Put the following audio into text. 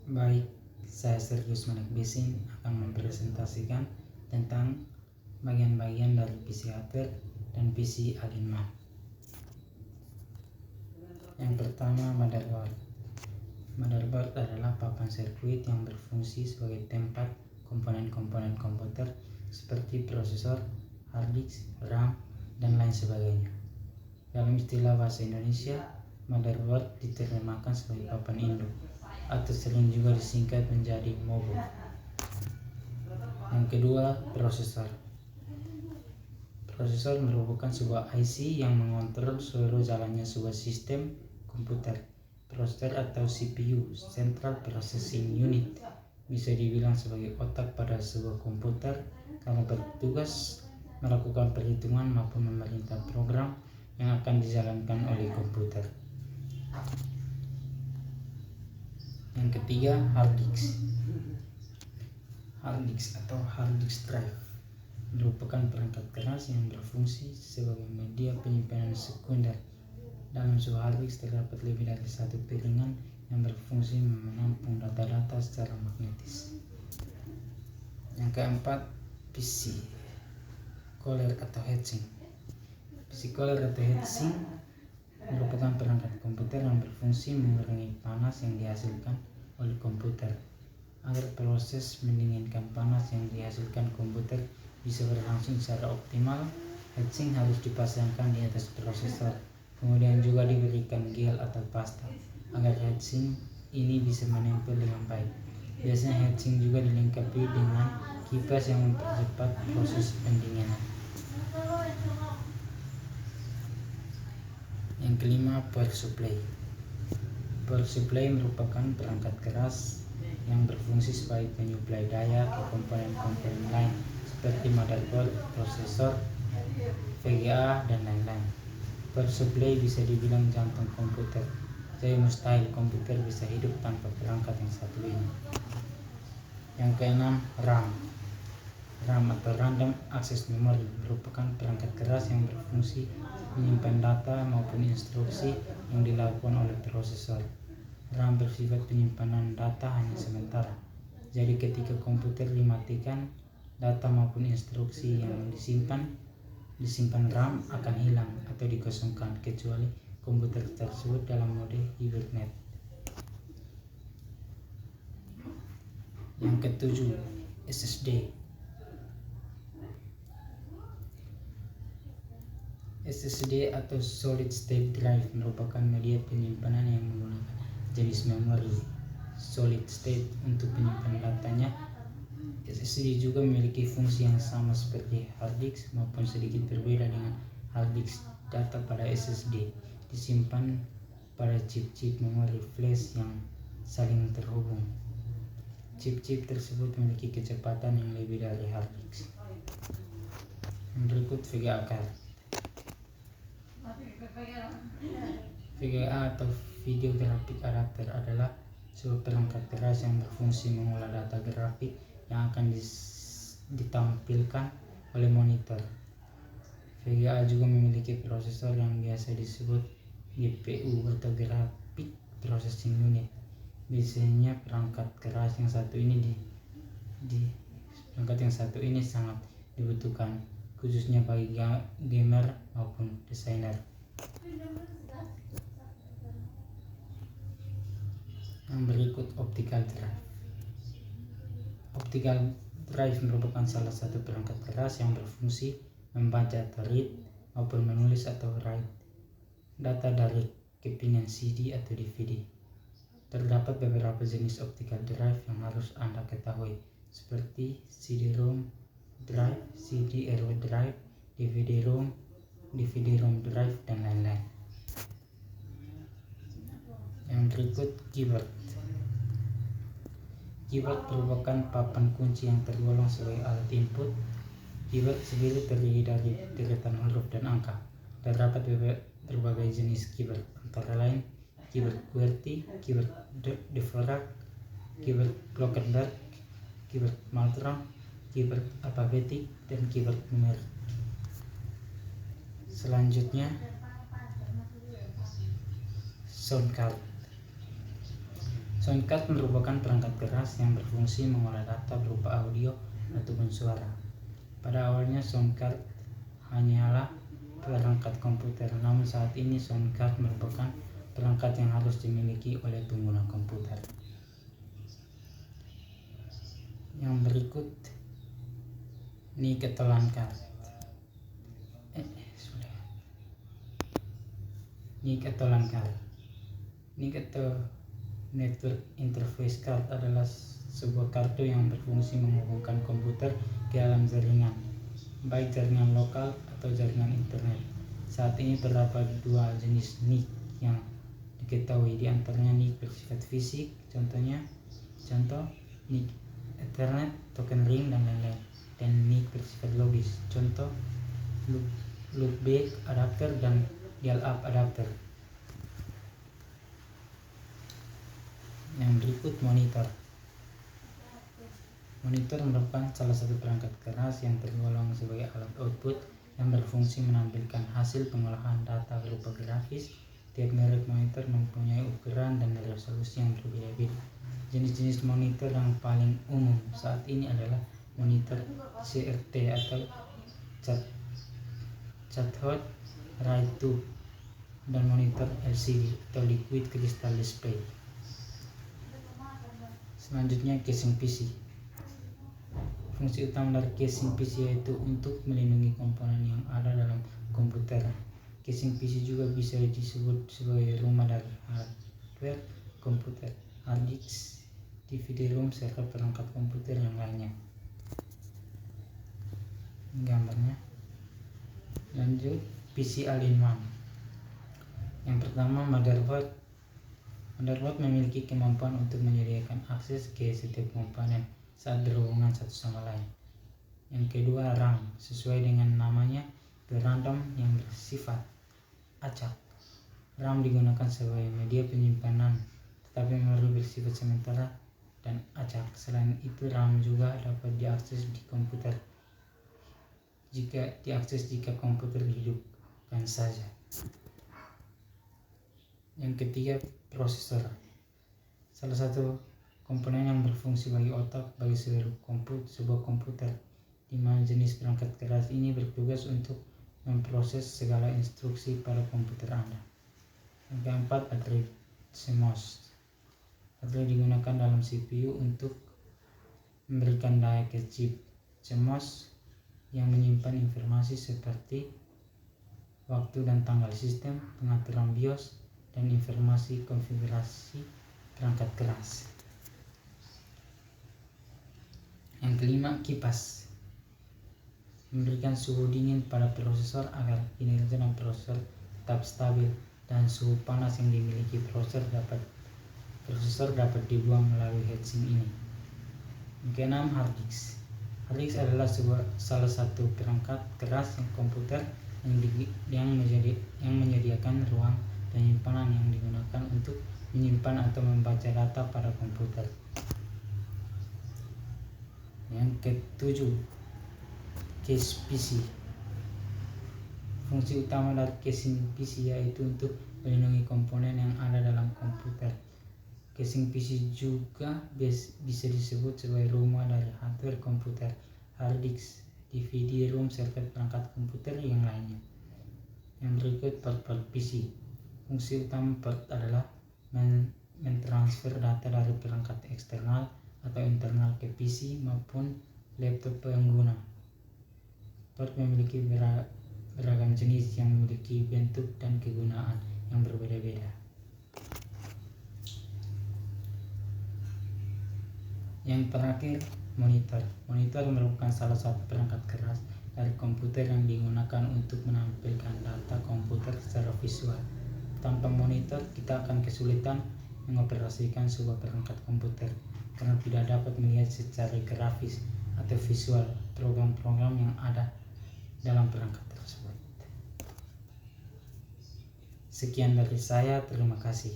Baik, saya Sergius Manik Bising akan mempresentasikan tentang bagian-bagian dari PC hardware dan PC Alienman. Yang pertama, motherboard. Motherboard adalah papan sirkuit yang berfungsi sebagai tempat komponen-komponen komputer seperti prosesor, hard disk, RAM, dan lain sebagainya. Dalam istilah bahasa Indonesia, motherboard diterjemahkan sebagai papan induk atau sering juga disingkat menjadi MOBO. Yang kedua, prosesor. Prosesor merupakan sebuah IC yang mengontrol seluruh jalannya sebuah sistem komputer. Prosesor atau CPU, Central Processing Unit, bisa dibilang sebagai otak pada sebuah komputer karena bertugas melakukan perhitungan maupun memerintah program yang akan dijalankan oleh komputer. Yang ketiga, hard disk. Hard disk atau hard disk drive merupakan perangkat keras yang berfungsi sebagai media penyimpanan sekunder. Dalam sebuah hard disk terdapat lebih dari satu piringan yang berfungsi menampung data-data secara magnetis. Yang keempat, PC cooler atau heatsink. PC cooler atau heatsink merupakan perangkat komputer yang berfungsi mengurangi panas yang dihasilkan oleh komputer. Agar proses mendinginkan panas yang dihasilkan komputer bisa berlangsung secara optimal, heatsink harus dipasangkan di atas prosesor. Kemudian juga diberikan gel atau pasta agar heatsink ini bisa menempel dengan baik. Biasanya heatsink juga dilengkapi dengan kipas yang mempercepat proses pendinginan. Yang kelima, power supply. Power supply merupakan perangkat keras yang berfungsi sebagai penyuplai daya ke komponen-komponen lain seperti motherboard, prosesor, VGA, dan lain-lain. Power supply bisa dibilang jantung komputer. Jadi mustahil komputer bisa hidup tanpa perangkat yang satu ini. Yang keenam, RAM. RAM atau Random Access Memory merupakan perangkat keras yang berfungsi menyimpan data maupun instruksi yang dilakukan oleh prosesor. RAM bersifat penyimpanan data hanya sementara. Jadi ketika komputer dimatikan, data maupun instruksi yang disimpan RAM akan hilang atau dikosongkan kecuali komputer tersebut dalam mode hibernate. Yang ketujuh, SSD. SSD atau Solid State Drive merupakan media penyimpanan yang menggunakan jenis memori solid state untuk menyimpan datanya. SSD juga memiliki fungsi yang sama seperti hard disk maupun sedikit berbeda dengan hard disk. Data pada SSD disimpan pada chip-chip memori flash yang saling terhubung. Chip-chip tersebut memiliki kecepatan yang lebih dari hard disk. Berikut VGA card. VGA atau Video Graphic Adapter adalah sebuah perangkat keras yang berfungsi mengolah data grafik yang akan ditampilkan oleh monitor. VGA juga memiliki prosesor yang biasa disebut GPU atau Graphic Processing Unit. Biasanya perangkat keras yang satu ini sangat dibutuhkan, khususnya bagi gamer maupun desainer. Yang berikut, optical drive. Optical drive merupakan salah satu perangkat keras yang berfungsi membaca atau read maupun menulis atau write data dari kepingan CD atau DVD. Terdapat beberapa jenis optical drive yang harus Anda ketahui, seperti CD-ROM drive, CD-RW drive, DVD-ROM drive, dan lain-lain. Yang berikut, keyboard. Keyboard merupakan papan kunci yang tergolong sebagai alat input. Keyboard sendiri terdiri dari deretan huruf dan angka. Terdapat berbagai jenis keyboard, antara lain keyboard QWERTY, keyboard Dvorak, keyboard Glockenberg, keyboard Maltron, keyboard alfabetik, dan keyboard numerik. Selanjutnya, sound card. Sound card merupakan perangkat keras yang berfungsi mengolah data berupa audio ataupun suara. Pada awalnya sound card hanyalah perangkat komputer, namun saat ini sound card merupakan perangkat yang harus dimiliki oleh pengguna komputer. Yang berikut ketelan card. Ketelan card. Network Interface Card adalah sebuah kartu yang berfungsi menghubungkan komputer ke dalam jaringan, baik jaringan lokal atau jaringan internet. Saat ini terdapat dua jenis NIC yang diketahui, di antaranya NIC bersifat fisik, contoh NIC Ethernet, token ring, dan lain-lain, dan NIC bersifat logis, contoh loopback adapter dan dial-up adapter. Yang berikut monitor. Monitor merupakan salah satu perangkat keras yang tergolong sebagai alat output yang berfungsi menampilkan hasil pengolahan data berupa grafis. Tiap merek monitor mempunyai ukuran dan resolusi yang berbeda-beda. Jenis-jenis monitor yang paling umum saat ini adalah monitor CRT atau cathode ray tube dan monitor LCD atau liquid crystal display. Selanjutnya, casing PC. Fungsi utama dari casing PC yaitu untuk melindungi komponen yang ada dalam komputer. Casing PC juga bisa disebut sebagai rumah dari hardware komputer, hard disk, DVD ROM, serta perangkat komputer yang lainnya. Gambarnya. Lanjut, PC all-in-one. Yang pertama, motherboard. Motherboard memiliki kemampuan untuk menyediakan akses ke setiap komponen saat berhubungan satu sama lain. Yang kedua, RAM. Sesuai dengan namanya, berandom yang bersifat acak. RAM digunakan sebagai media penyimpanan, tetapi memori bersifat sementara dan acak. Selain itu, RAM juga dapat diakses di komputer jika komputer dihidupkan saja. Yang ketiga, prosesor. Salah satu komponen yang berfungsi bagi otak bagi sebuah komputer, di mana jenis perangkat keras ini bertugas untuk memproses segala instruksi pada komputer Anda. Yang keempat, baterai CMOS. Baterai digunakan dalam CPU untuk memberikan daya ke chip CMOS yang menyimpan informasi seperti waktu dan tanggal sistem, pengaturan BIOS, dan informasi konfigurasi perangkat keras. Yang kelima, kipas. Memberikan suhu dingin pada prosesor agar kinerja dan prosesor tetap stabil, dan suhu panas yang dimiliki prosesor dapat dibuang melalui heatsink ini. Yang keenam, hard disk. Hard disk adalah salah satu perangkat keras komputer yang menyediakan ruang penyimpanan yang digunakan untuk menyimpan atau membaca data pada komputer. Yang ketujuh, case PC. Fungsi utama dari casing PC yaitu untuk melindungi komponen yang ada dalam komputer. Casing PC juga bisa disebut sebagai rumah dari hardware komputer, hard disk, DVD ROM, serta perangkat komputer yang lainnya. Yang berikut, port PC. Fungsi utama port adalah mentransfer data dari perangkat eksternal atau internal ke PC maupun laptop pengguna. Port memiliki beragam jenis yang memiliki bentuk dan kegunaan yang berbeda-beda. Yang terakhir, monitor. Monitor merupakan salah satu perangkat keras dari komputer yang digunakan untuk menampilkan data komputer secara visual. Tanpa monitor, kita akan kesulitan mengoperasikan sebuah perangkat komputer karena tidak dapat melihat secara grafis atau visual program-program yang ada dalam perangkat tersebut. Sekian dari saya, terima kasih.